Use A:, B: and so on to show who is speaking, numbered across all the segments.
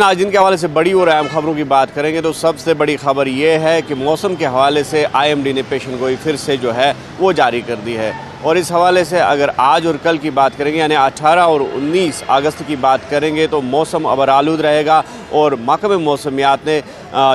A: आज जिनके हवाले से बड़ी और अहम खबरों की बात करेंगे तो सबसे बड़ी खबर ये है कि मौसम के हवाले से IMD ने पेशन गोई फिर से जो है वो जारी कर दी है। और इस हवाले से अगर आज और कल की बात करेंगे यानी 18 और 19 अगस्त की बात करेंगे तो मौसम अबरालूद रहेगा। और महकमे मौसमियात ने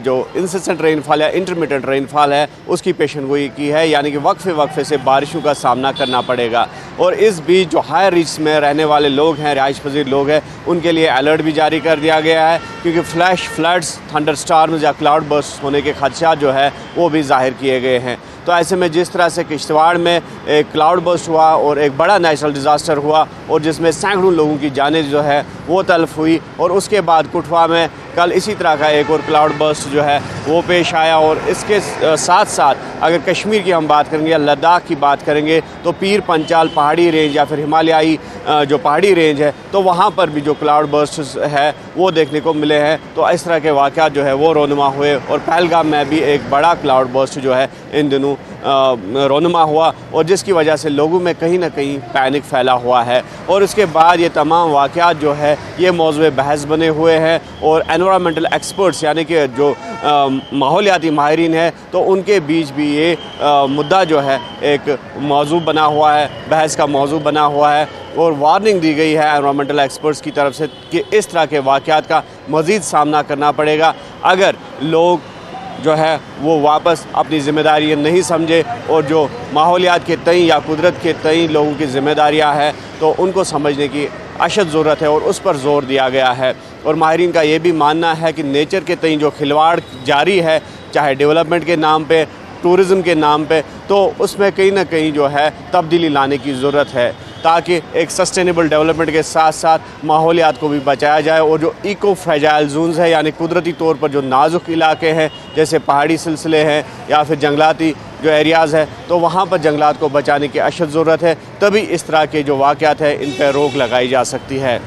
A: जो इंसिस्टेंट रेनफॉल या इंटरमिटेंट रेनफॉल है उसकी पेशन गोई की है, यानी कि वक्फे वक्फे से बारिशों का सामना करना पड़ेगा। और इस बीच जो हायर रीच में रहने वाले लोग हैं, रिहाइश पजीर लोग हैं, उनके लिए अलर्ट भी जारी कर दिया गया है, क्योंकि फ्लैश फ्लड्स, थंडर स्टॉर्म्स या क्लाउड बर्स्ट होने के खदशात जो है वो भी जाहिर किए गए हैं। तो ऐसे में जिस तरह से किश्तवाड़ में एक क्लाउड बर्स्ट हुआ और एक बड़ा नेचुरल डिज़ास्टर हुआ और जिसमें सैकड़ों लोगों की जानें जो है वो तल्फ हुई, और उसके बाद कुठवा में कल इसी तरह का एक और क्लाउड बर्स्ट जो है वो पेश आया। और इसके साथ साथ अगर कश्मीर की हम बात करेंगे या लद्दाख की बात करेंगे तो पीर पंचाल पहाड़ी रेंज या फिर हिमालयाई जो पहाड़ी रेंज है तो वहाँ पर भी जो क्लाउड बर्स्ट है वो देखने को मिले हैं। तो इस तरह के वाक़यात जो है वो रोनुमा हुए और पहलगाम में भी एक बड़ा क्लाउड बर्स्ट जो है इन दिनों रोनुमा हुआ, और जिसकी वजह से लोगों में कहीं ना कहीं पैनिक फैला हुआ है। और उसके बाद ये तमाम वाक़यात जो है ये मौज़ूए बहस बने हुए हैं और एनवायरमेंटल एक्सपर्ट्स यानी कि जो माहौलियाती माहिरीन हैं तो उनके बीच भी ये मुद्दा जो है एक मौजू बना हुआ है, बहस का मौजू बना हुआ है। और वार्निंग दी गई है एनवायरमेंटल एक्सपर्ट्स की तरफ से कि इस तरह के वाक़यात का मज़ीद सामना करना पड़ेगा अगर लोग जो है वो वापस अपनी ज़िम्मेदारियाँ नहीं समझे, और जो माहौलियात के तई या कुदरत के तई लोगों की ज़िम्मेदारियाँ हैं तो उनको समझने की अशद ज़रूरत है और उस पर ज़ोर दिया गया है। और माहिरीन का ये भी मानना है कि नेचर के तई जो खिलवाड़ जारी है, चाहे डेवलपमेंट के नाम पे, टूरिज़म के नाम पे, तो उसमें कहीं ना कहीं जो है तब्दीली लाने की ज़रूरत है, ताकि एक सस्टेनेबल डेवलपमेंट के साथ साथ माहौलियात को भी बचाया जाए। और जो इको फ्रेजाइल जोन्स है यानी कुदरती तौर पर जो नाजुक इलाके हैं जैसे पहाड़ी सिलसिले हैं या फिर जंगलाती जो एरियाज़ है तो वहाँ पर जंगलात को बचाने की अशद ज़रूरत है, तभी इस तरह के जो वाक़यात हैं इन पर रोक लगाई जा सकती है।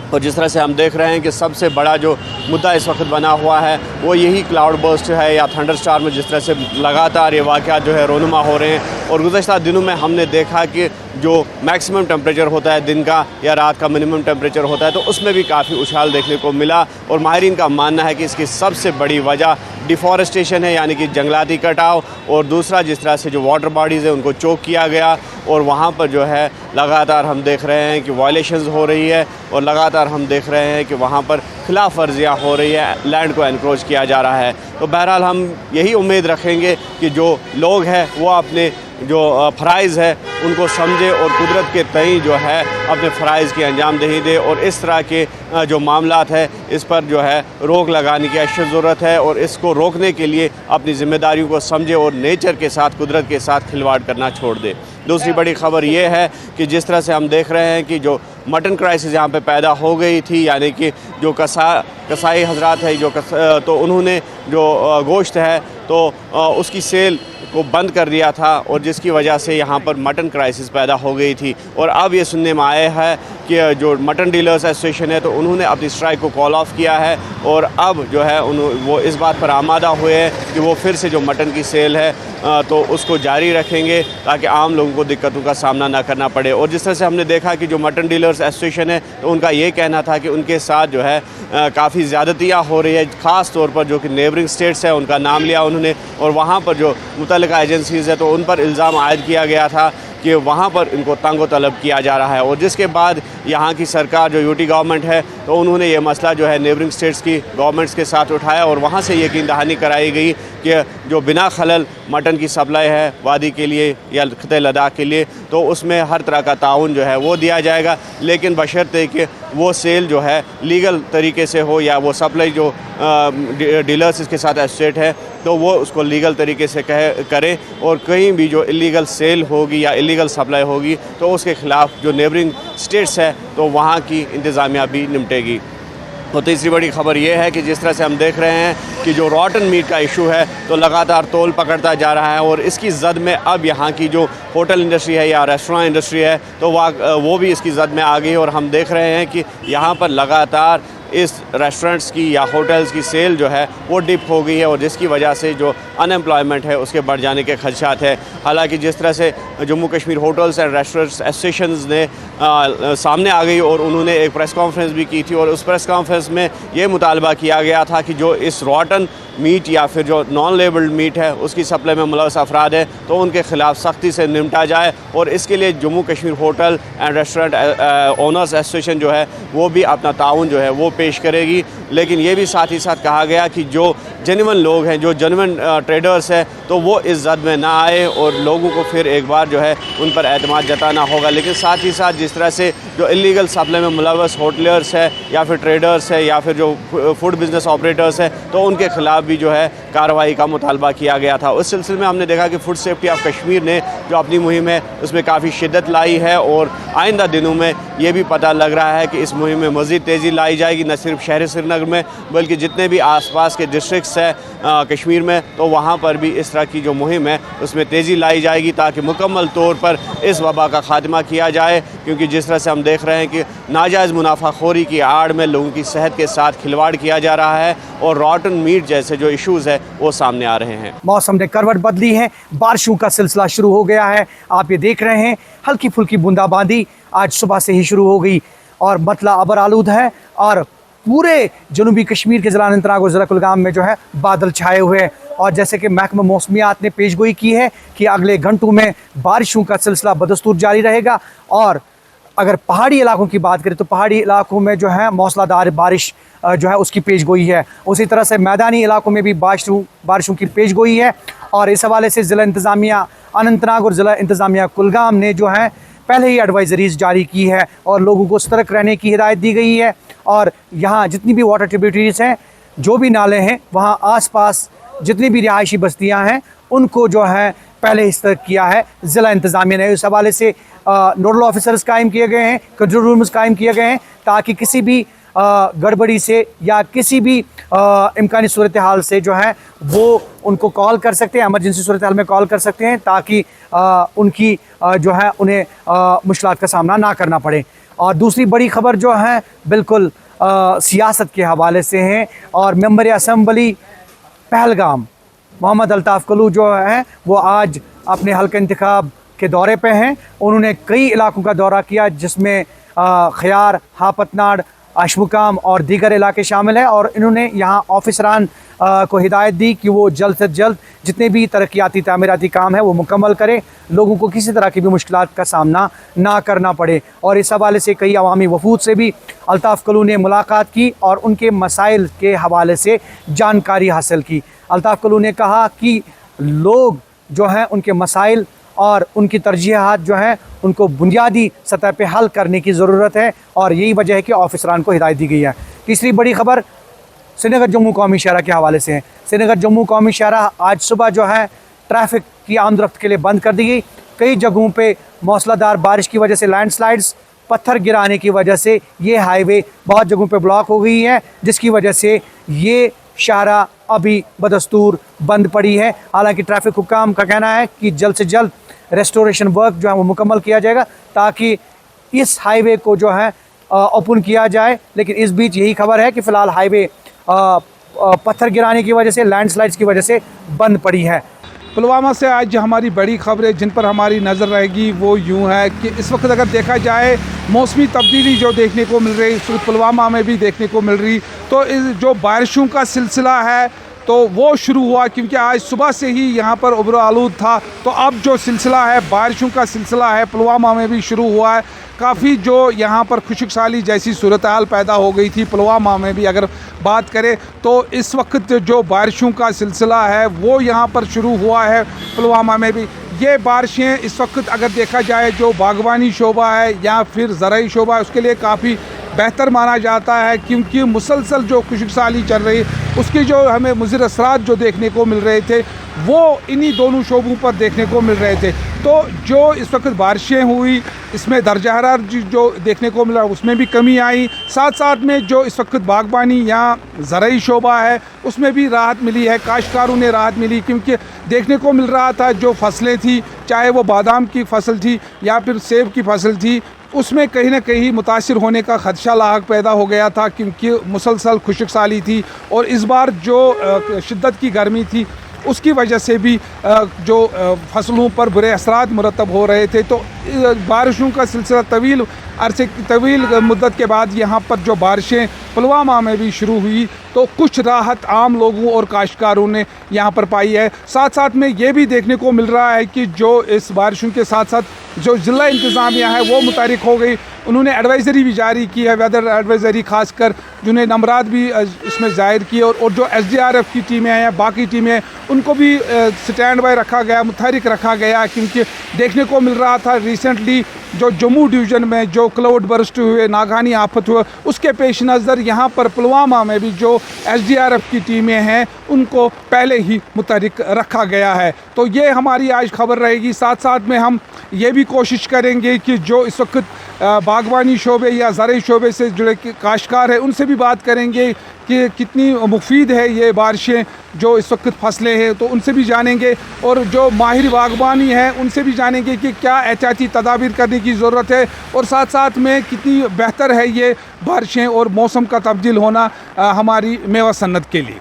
A: और जिस तरह से हम देख रहे हैं कि सबसे बड़ा जो मुद्दा इस वक्त बना हुआ है वो यही क्लाउड बर्स्ट है या थंडर स्टॉर्म में जिस तरह से लगातार ये वाक़यात जो है रोनुमा हो रहे हैं। और गुज़श्ता दिनों में हमने देखा कि जो मैक्सिमम टेम्परेचर होता है दिन का या रात का मिनिमम टेम्परेचर होता है तो उसमें भी काफ़ी उछाल देखने को मिला। और माहिरीन का मानना है कि इसकी सबसे बड़ी वजह डिफॉरेस्टेशन है, यानी कि जंगलाती कटाव, और दूसरा जिस तरह से जो वाटर बॉडीज़ है उनको चोक किया गया और वहाँ पर जो है लगातार हम देख रहे हैं कि वायलेशंस हो रही है और लगातार हम देख रहे हैं कि वहाँ पर खिलाफ वर्जियाँ हो रही है, लैंड को एनक्रोच किया जा रहा है। तो बहरहाल हम यही उम्मीद रखेंगे कि जो लोग हैं वो अपने जो फ़राइज़ है उनको समझे और कुदरत के तई जो है अपने फ़राइज़ की अंजाम दही दे, और इस तरह के जो मामलात है इस पर जो है रोक लगाने की अशद ज़रूरत है। और इसको रोकने के लिए अपनी ज़िम्मेदारियों को समझे और नेचर के साथ, कुदरत के साथ खिलवाड़ करना छोड़ दे। दूसरी बड़ी ख़बर ये है कि जिस तरह से हम देख रहे हैं कि जो मटन क्राइसिस यहाँ पे पैदा हो गई थी, यानी कि जो कसाई हजरात है तो उन्होंने जो गोश्त है तो उसकी सेल को बंद कर दिया था, और जिसकी वजह से यहाँ पर मटन क्राइसिस पैदा हो गई थी। और अब ये सुनने में आया है कि जो मटन डीलर्स एसोसिएशन है तो उन्होंने अपनी स्ट्राइक को कॉल ऑफ किया है, और अब जो है वो इस बात पर आमादा हुए हैं कि वो फिर से जो मटन की सेल है तो उसको जारी रखेंगे ताकि आम लोगों को दिक्कतों का सामना ना करना पड़े। और जिस तरह से हमने देखा कि जो मटन डीलर्स एसोसिएशन है तो उनका ये कहना था कि उनके साथ जो है काफ़ी ज़्यादतियाँ हो रही है, ख़ास तौर पर जो कि नेबरिंग स्टेट्स है उनका नाम लिया उन्होंने, और वहाँ पर जो मुतल्लिका एजेंसीज़ है तो उन पर इल्ज़ाम आयद किया गया था कि वहाँ पर इनको तंग व तलब किया जा रहा है। और जिसके बाद यहाँ की सरकार जो यूटी गवर्नमेंट है तो उन्होंने ये मसला जो है नेबरिंग स्टेट्स की गवर्नमेंट्स के साथ उठाया, और वहाँ से यकीन दहानी कराई गई कि जो बिना खलल मटन की सप्लाई है वादी के लिए या खिते लद्दाख के लिए तो उसमें हर तरह का ताउन जो है वो दिया जाएगा, लेकिन बशर्ते कि वो सेल जो है लीगल तरीके से हो या वो सप्लाई जो डीलर्स इसके साथ एसोसिएट है तो वो उसको लीगल तरीके से करें, और कहीं भी जो इलीगल सेल होगी या इलीगल सप्लाई होगी तो उसके ख़िलाफ़ जो नेबरिंग स्टेट्स है तो वहाँ की इंतज़ामिया भी निपटेगी। और तीसरी बड़ी ख़बर यह है कि जिस तरह से हम देख रहे हैं कि जो रॉटन मीट का इशू है तो लगातार तोल पकड़ता जा रहा है, और इसकी जद में अब यहाँ की जो होटल इंडस्ट्री है या रेस्टोरेंट इंडस्ट्री है तो वो भी इसकी जद में आ गई। और हम देख रहे हैं कि यहाँ पर लगातार इस रेस्टोरेंट्स की या होटल्स की सेल जो है वो डिप हो गई है, और जिसकी वजह से जो अनएम्प्लॉयमेंट है उसके बढ़ जाने के खदशात है। हालांकि जिस तरह से Jammu Kashmir hotels and restaurants associations ने सामने आ गई और उन्होंने एक प्रेस कॉन्फ्रेंस भी की थी और उस प्रेस कॉन्फ्रेंस में ये मुतालबा किया गया था कि जो इस रॉटन मीट या फिर जो नॉन लेबल्ड मीट है उसकी सप्लाई में मुलव्वस अफराद है तो उनके ख़िलाफ़ सख्ती से निपटा जाए और इसके लिए Jammu Kashmir hotel and restaurant owners association जो है वो भी अपना ताउन जो है वो पेश करेगी। लेकिन ये भी साथ ही साथ कहा गया कि जो जेन्युइन लोग हैं, जो जेन्युइन ट्रेडर्स हैं, तो वो इस जद में ना आए और लोगों को फिर एक बार जो है उन पर एतमाद जताना होगा। लेकिन साथ ही साथ जिस तरह से जो इलीगल सप्लाई में मुलव्वस होटलर्स है या फिर ट्रेडर्स है या फिर जो फूड बिज़नेस ऑपरेटर्स है तो उनके ख़िलाफ़ भी जो है कार्रवाई का मुतालबा किया गया था। उस सिलसिले में हमने देखा कि फूड सेफ्टी ऑफ कश्मीर ने जो अपनी मुहिम है उसमें काफ़ी शिद्दत लाई है और आइंदा दिनों में ये भी पता लग रहा है कि इस मुहिम में मज़ीद तेज़ी लाई जाएगी, न सिर्फ शहर श्रीनगर में बल्कि जितने भी आसपास के डिस्ट्रिक्ट्स हैं कश्मीर में तो वहाँ पर भी इस तरह की जो मुहिम है उसमें तेज़ी लाई जाएगी ताकि मुकम्मल तौर पर इस वबा का खात्मा किया जाए। क्योंकि जिस तरह से हम देख रहे हैं कि नाजायज़ मुनाफाखोरी की आड़ में लोगों की सेहत के साथ खिलवाड़ किया जा रहा है और रॉटन मीट जैसे जो इशूज़ है वो सामने आ रहे हैं।
B: मौसम ने करवट बदली है, बारिशों का सिलसिला शुरू हो गया है। आप ये देख रहे हैं हल्की फुल्की बूंदाबांदी आज सुबह से ही शुरू हो गई और मतला अबर आलूद है और पूरे जनूबी कश्मीर के ज़िला अनंतनाग और ज़िला कुलगाम में जो है बादल छाए हुए हैं। और जैसे कि महकमा मौसमियात ने पेशगोई की है कि अगले घंटों में बारिशों का सिलसिला बदस्तूर जारी रहेगा। और अगर पहाड़ी इलाकों की बात करें तो पहाड़ी इलाकों में जो है मौसलाधार बारिश जो है उसकी पेशगोई है। उसी तरह से मैदानी इलाकों में भी बारिशों की पेशगोई है। और इस हवाले से ज़िला इंतज़ामिया अनंतनाग और ज़िला इंतज़ामिया कुलगाम ने जो है पहले ही एडवाइजरीज़ जारी की है और लोगों को सतर्क रहने की हिदायत दी गई है। और यहाँ जितनी भी वाटर ट्रिब्यूटरीज़ हैं, जो भी नाले हैं, वहाँ आसपास जितनी भी रिहायशी बस्तियाँ हैं उनको जो है पहले ही सतर्क किया है ज़िला इंतज़ामिया ने। इस हवाले से नोडल ऑफिसर्स कायम किए गए हैं, कंट्रोल रूम्स कायम किए गए हैं ताकि किसी भी गड़बड़ी से या किसी भी इम्कानी सूरत हाल से जो है वो उनको कॉल कर सकते हैं, एमरजेंसी सूरत हाल में कॉल कर सकते हैं ताकि उनकी जो है उन्हें मुश्किलात का सामना ना करना पड़े। और दूसरी बड़ी खबर जो है बिल्कुल सियासत के हवाले से है और मेंबर असम्बली पहलगाम मोहम्मद अल्ताफ़ कलू जो है वो आज अपने हल्का इंतखाब के दौरे पे हैं। उन्होंने कई इलाकों का दौरा किया जिसमें खयार, हापतनाड़, अशमुकाम और दीगर इलाके शामिल हैं और इन्होंने यहाँ ऑफिसरान को हिदायत दी कि वो जल्द से जल्द जितने भी तरक्याती तामीराती काम है वो मुकम्मल करें, लोगों को किसी तरह की भी मुश्किलात का सामना ना करना पड़े। और इस हवाले से कई अवामी वफूद से भी अल्ताफ़ कलू ने मुलाकात की और उनके मसाइल के हवाले से जानकारी हासिल की। अल्ताफ़ कलू ने कहा कि लोग जो हैं उनके मसाइल और उनकी तरजीहात जो हैं उनको बुनियादी सतह पे हल करने की ज़रूरत है और यही वजह है कि ऑफिसरान को हिदायत दी गई है। तीसरी बड़ी खबर श्रीनगर जम्मू कौमी शहरा के हवाले से है। श्रीनगर जम्मू कौमी शहरा आज सुबह जो है ट्रैफिक की आमदरफ्त के लिए बंद कर दी गई। कई जगहों पे मौसलाधार बारिश की वजह से लैंडस्लाइड्स, पत्थर गिराने की वजह से ये हाईवे बहुत जगहों पे ब्लॉक हो गई है जिसकी वजह से ये शहरा अभी बदस्तूर बंद पड़ी है। हालांकि ट्रैफिक हुक्काम का कहना है कि जल्द से जल्द रेस्टोरेशन वर्क जो है वो मुकम्मल किया जाएगा ताकि इस हाईवे को जो है ओपन किया जाए। लेकिन इस बीच यही खबर है कि फ़िलहाल हाईवे पत्थर गिराने की वजह से, लैंडस्लाइड्स की वजह से बंद पड़ी है।
C: पुलवामा से आज जो हमारी बड़ी खबरें जिन पर हमारी नज़र रहेगी वो यूँ है कि इस वक्त अगर देखा जाए मौसमी तब्दीली जो देखने को मिल रही है पुलवामा में भी देखने को मिल रही, तो जो बारिशों का सिलसिला है तो वो शुरू हुआ क्योंकि आज सुबह से ही यहाँ पर उबर आलूद था। तो अब जो सिलसिला है बारिशों का सिलसिला है पुलवामा में भी शुरू हुआ है। काफ़ी जो यहाँ पर खुशक साली जैसी सूरत हाल पैदा हो गई थी पुलवामा में भी अगर बात करें तो इस वक्त जो बारिशों का सिलसिला है वो यहाँ पर शुरू हुआ है पुलवामा में भी। ये बारिशें इस वक्त अगर देखा जाए जो बागवानी शोबा है या फिर ज़राई शोबा है उसके लिए काफ़ी बेहतर माना जाता है क्योंकि मुसलसल जो खुशक साली चल रही उसकी जो हमें मुज़िर असरात जो देखने को मिल रहे थे वो इन्हीं दोनों शोबों पर देखने को मिल रहे थे। तो जो इस वक्त बारिशें हुई इसमें दर्जा हरारत जो देखने को मिला उसमें भी कमी आई, साथ साथ में जो इस वक्त बागबानी या ज़राई शोबा है उसमें भी राहत मिली है, काश्तकारों ने राहत मिली क्योंकि देखने को मिल रहा था जो फसलें थी चाहे वो बादाम की फसल थी या फिर सेब की फसल थी उसमें कहीं ना कहीं मुतासिर होने का ख़दशा लाहक पैदा हो गया था क्योंकि मुसलसल खुशक साली थी और इस बार जो शिद्दत की गर्मी थी उसकी वजह से भी जो फसलों पर बुरे असरात मुरतब हो रहे थे। तो बारिशों का सिलसिला तवील अरसे की तवील मुद्दत के बाद यहाँ पर जो बारिशें पुलवामा में भी शुरू हुई तो कुछ राहत आम लोगों और काश्तकारों ने यहाँ पर पाई है। साथ साथ में ये भी देखने को मिल रहा है कि जो इस बारिशों के साथ साथ जो ज़िला इंतज़ामिया है वो मुतहरिक हो गई, उन्होंने एडवाइज़री भी जारी की है, वेदर एडवाइज़री खासकर जिन्हें नंबरात भी इसमें ज़ाहिर किए और जो SDRF की टीमें हैं या बाकी टीमें उनको भी स्टैंड बाय रखा गया, मुतहरिक रखा गया, क्योंकि देखने को मिल रहा था रिसेंटली जो जम्मू डिवीज़न में जो क्लाउड बर्स्ट हुए, नागानी आफत हुए, उसके पेश नज़र यहाँ पर पुलवामा में भी जो SDRF की टीमें हैं उनको पहले ही मुतहरिक रखा गया है। तो ये हमारी आज खबर रहेगी। साथ साथ में हम ये भी कोशिश करेंगे कि जो इस वक्त बागवानी शोबे या ज़राई शोबे से जुड़े काश्तकार हैं उनसे भी बात करेंगे कि कितनी मुफीद है ये बारिशें जो इस वक्त फसलें हैं, तो उनसे भी जानेंगे और जो माहिर बागवानी है उनसे भी जानेंगे कि क्या एहतियाती तदाबीर करने की ज़रूरत है और साथ साथ में कितनी बेहतर है ये बारिशें और मौसम का तब्दील होना हमारी मेवा सन्नत के लिए।